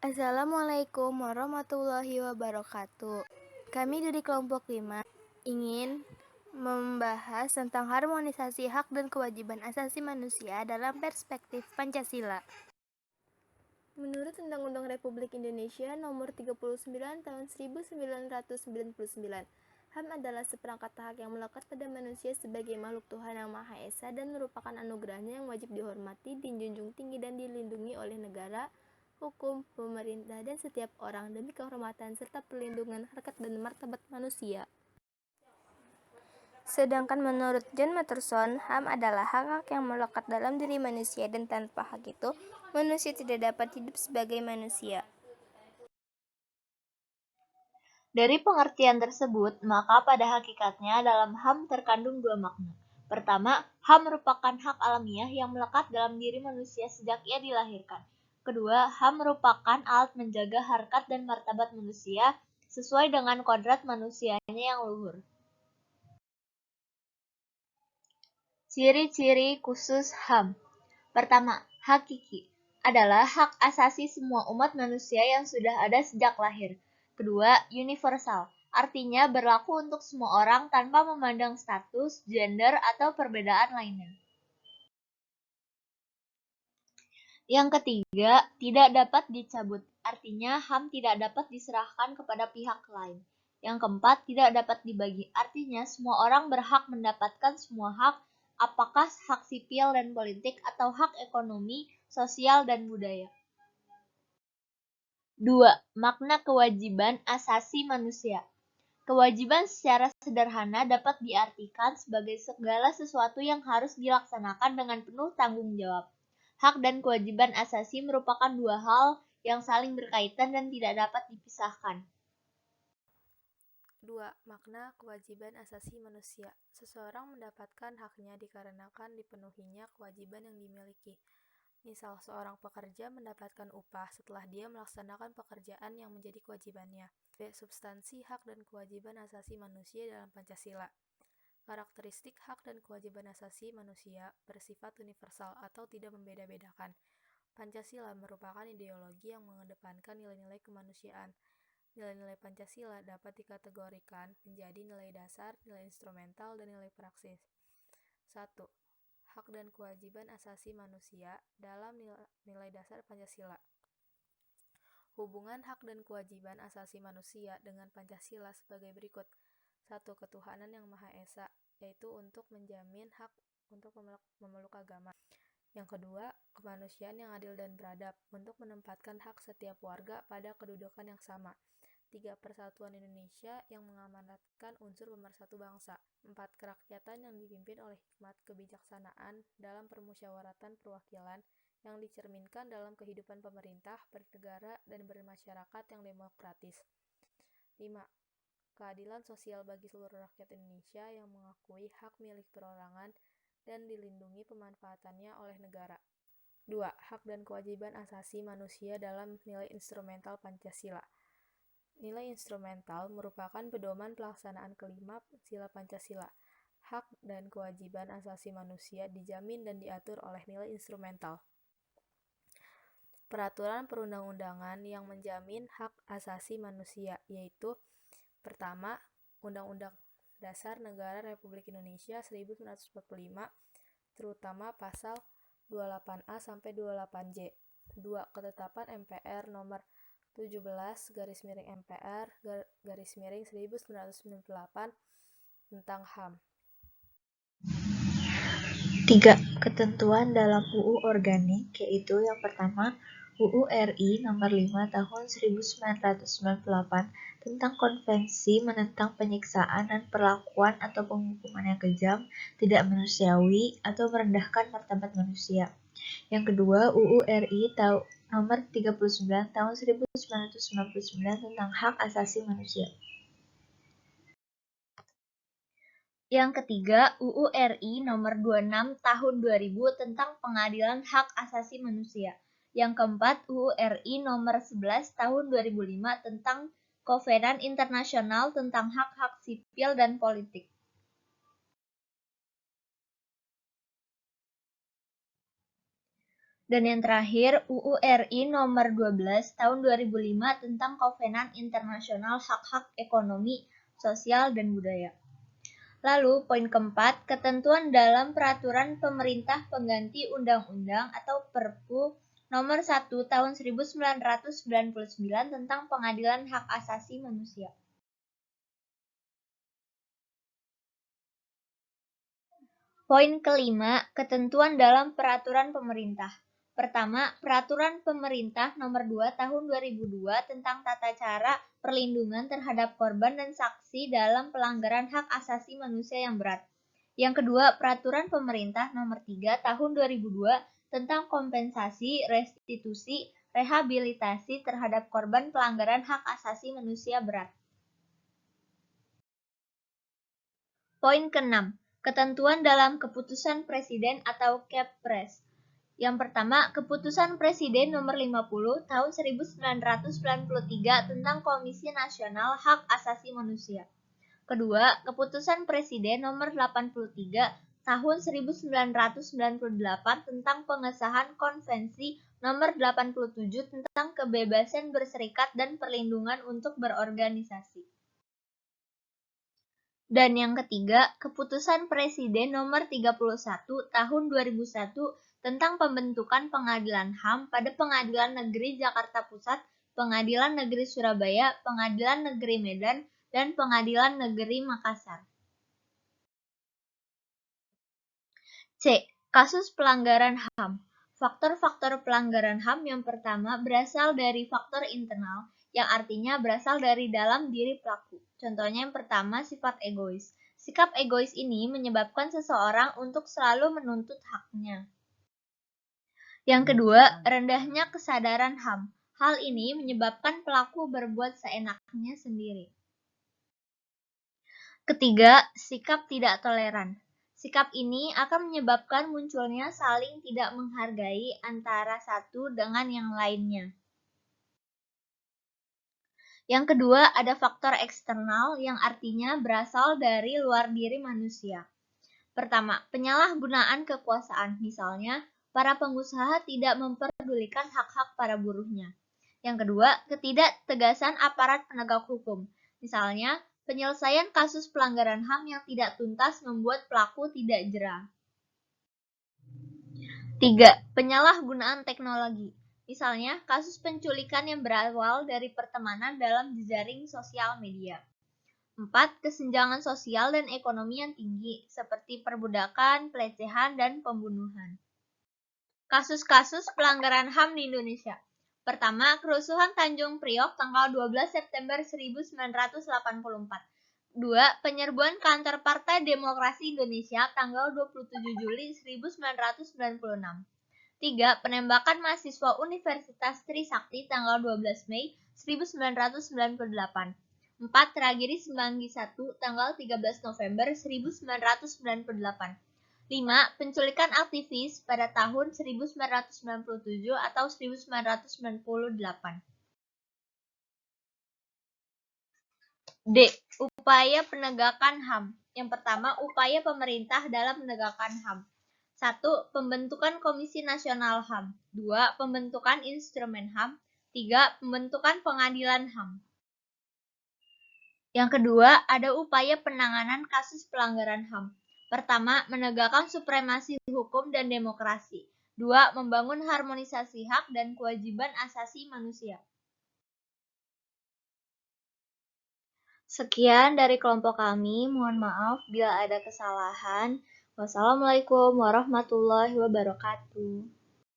Assalamualaikum warahmatullahi wabarakatuh. Kami dari kelompok 5 ingin membahas tentang harmonisasi hak dan kewajiban asasi manusia dalam perspektif Pancasila. Menurut Undang-Undang Republik Indonesia Nomor 39 Tahun 1999, HAM adalah seperangkat hak yang melekat pada manusia sebagai makhluk Tuhan Yang Maha Esa dan merupakan anugerahnya yang wajib dihormati, dijunjung tinggi dan dilindungi oleh negara, hukum, pemerintah, dan setiap orang demi kehormatan serta perlindungan harkat dan martabat manusia. Sedangkan menurut John Matterson, HAM adalah hak-hak yang melekat dalam diri manusia dan tanpa hak itu, manusia tidak dapat hidup sebagai manusia. Dari pengertian tersebut, maka pada hakikatnya dalam HAM terkandung dua makna. Pertama, HAM merupakan hak alamiah yang melekat dalam diri manusia sejak ia dilahirkan. Kedua, HAM merupakan alat menjaga harkat dan martabat manusia sesuai dengan kodrat manusianya yang luhur. Ciri-ciri khusus HAM. Pertama, hakiki adalah hak asasi semua umat manusia yang sudah ada sejak lahir. Kedua, universal, artinya berlaku untuk semua orang tanpa memandang status, gender, atau perbedaan lainnya. Yang ketiga, tidak dapat dicabut, artinya HAM tidak dapat diserahkan kepada pihak lain. Yang keempat, tidak dapat dibagi, artinya semua orang berhak mendapatkan semua hak, apakah hak sipil dan politik atau hak ekonomi, sosial, dan budaya. 2. Makna kewajiban asasi manusia. Kewajiban secara sederhana dapat diartikan sebagai segala sesuatu yang harus dilaksanakan dengan penuh tanggung jawab. Hak dan kewajiban asasi merupakan dua hal yang saling berkaitan dan tidak dapat dipisahkan. 2. Makna kewajiban asasi manusia. Seseorang mendapatkan haknya dikarenakan dipenuhinya kewajiban yang dimiliki. Misal, seorang pekerja mendapatkan upah setelah dia melaksanakan pekerjaan yang menjadi kewajibannya. Substansi hak dan kewajiban asasi manusia dalam Pancasila. Karakteristik hak dan kewajiban asasi manusia bersifat universal atau tidak membeda-bedakan. Pancasila merupakan ideologi yang mengedepankan nilai-nilai kemanusiaan. Nilai-nilai Pancasila dapat dikategorikan menjadi nilai dasar, nilai instrumental, dan nilai praksis. 1. Hak dan kewajiban asasi manusia dalam nilai dasar Pancasila. Hubungan hak dan kewajiban asasi manusia dengan Pancasila sebagai berikut. 1. Ketuhanan yang Maha Esa, yaitu untuk menjamin hak untuk memeluk agama. Yang kedua, kemanusiaan yang adil dan beradab, untuk menempatkan hak setiap warga pada kedudukan yang sama. 3. Persatuan Indonesia yang mengamanatkan unsur pemersatu bangsa. 4. Kerakyatan yang dipimpin oleh hikmat kebijaksanaan dalam permusyawaratan perwakilan yang dicerminkan dalam kehidupan pemerintah, bernegara, dan bermasyarakat yang demokratis. 5. Keadilan sosial bagi seluruh rakyat Indonesia yang mengakui hak milik perorangan dan dilindungi pemanfaatannya oleh negara. 2. Hak dan kewajiban asasi manusia dalam nilai instrumental Pancasila. Nilai instrumental merupakan pedoman pelaksanaan kelima sila Pancasila. Hak dan kewajiban asasi manusia dijamin dan diatur oleh nilai instrumental. Peraturan perundang-undangan yang menjamin hak asasi manusia, yaitu pertama, Undang-Undang Dasar Negara Republik Indonesia 1945, terutama pasal 28A sampai 28J. 2. Ketetapan MPR nomor 17/MPR/1998 tentang HAM. 3. Ketentuan dalam UU Organik, yaitu yang pertama, UU RI nomor 5 tahun 1998 tentang konvensi menentang penyiksaan dan perlakuan atau penghukuman yang kejam, tidak manusiawi, atau merendahkan martabat manusia. Yang kedua, UU RI nomor 39 tahun 1999 tentang hak asasi manusia. Yang ketiga, UU RI nomor 26 tahun 2000 tentang pengadilan hak asasi manusia. Yang keempat, UU RI nomor 11 tahun 2005 tentang Kovenan Internasional tentang hak-hak sipil dan politik. Dan yang terakhir, UU RI nomor 12 tahun 2005 tentang Kovenan Internasional Hak-Hak Ekonomi, Sosial, dan Budaya. Lalu, poin keempat, ketentuan dalam peraturan pemerintah pengganti undang-undang atau Perpu nomor 1 tahun 1999 tentang Pengadilan Hak Asasi Manusia. Poin kelima, ketentuan dalam peraturan pemerintah. Pertama, Peraturan Pemerintah Nomor 2 Tahun 2002 tentang tata cara perlindungan terhadap korban dan saksi dalam pelanggaran hak asasi manusia yang berat. Yang kedua, Peraturan Pemerintah Nomor 3 Tahun 2002 tentang kompensasi, restitusi, rehabilitasi terhadap korban pelanggaran hak asasi manusia berat. Poin keenam, ketentuan dalam keputusan Presiden atau Kepres. Yang pertama, Keputusan Presiden Nomor 50 Tahun 1993 tentang Komisi Nasional Hak Asasi Manusia. Kedua, Keputusan Presiden Nomor 83 Tahun 1998 tentang pengesahan Konvensi Nomor 87 tentang kebebasan berserikat dan perlindungan untuk berorganisasi. Dan yang ketiga, Keputusan Presiden Nomor 31 Tahun 2001 tentang pembentukan Pengadilan HAM pada Pengadilan Negeri Jakarta Pusat, Pengadilan Negeri Surabaya, Pengadilan Negeri Medan, dan Pengadilan Negeri Makassar. C. Kasus pelanggaran HAM. Faktor-faktor pelanggaran HAM yang pertama berasal dari faktor internal, yang artinya berasal dari dalam diri pelaku. Contohnya yang pertama, sifat egois. Sikap egois ini menyebabkan seseorang untuk selalu menuntut haknya. Yang kedua, rendahnya kesadaran HAM. Hal ini menyebabkan pelaku berbuat seenaknya sendiri. Ketiga, sikap tidak toleran. Sikap ini akan menyebabkan munculnya saling tidak menghargai antara satu dengan yang lainnya. Yang kedua, ada faktor eksternal yang artinya berasal dari luar diri manusia. Pertama, penyalahgunaan kekuasaan. Misalnya, para pengusaha tidak memperdulikan hak-hak para buruhnya. Yang kedua, ketidaktegasan aparat penegak hukum. Misalnya, penyelesaian kasus pelanggaran HAM yang tidak tuntas membuat pelaku tidak jera. 3. Penyalahgunaan teknologi. Misalnya, kasus penculikan yang berawal dari pertemanan dalam jejaring sosial media. 4. Kesenjangan sosial dan ekonomi yang tinggi, seperti perbudakan, pelecehan, dan pembunuhan. Kasus-kasus pelanggaran HAM di Indonesia. Pertama, kerusuhan Tanjung Priok tanggal 12 September 1984. 2. Penyerbuan kantor Partai Demokrasi Indonesia tanggal 27 Juli 1996. 3. Penembakan mahasiswa Universitas Trisakti tanggal 12 Mei 1998. 4. Tragedi Semanggi 1 tanggal 13 November 1998. 5. Penculikan aktivis pada tahun 1997 atau 1998. D. Upaya penegakan HAM. Yang pertama, upaya pemerintah dalam menegakkan HAM. 1. Pembentukan Komisi Nasional HAM. 2. Pembentukan instrumen HAM. 3. Pembentukan pengadilan HAM. Yang kedua, ada upaya penanganan kasus pelanggaran HAM. Pertama, menegakkan supremasi hukum dan demokrasi. 2. Membangun harmonisasi hak dan kewajiban asasi manusia. Sekian dari kelompok kami, mohon maaf bila ada kesalahan. Wassalamualaikum warahmatullahi wabarakatuh.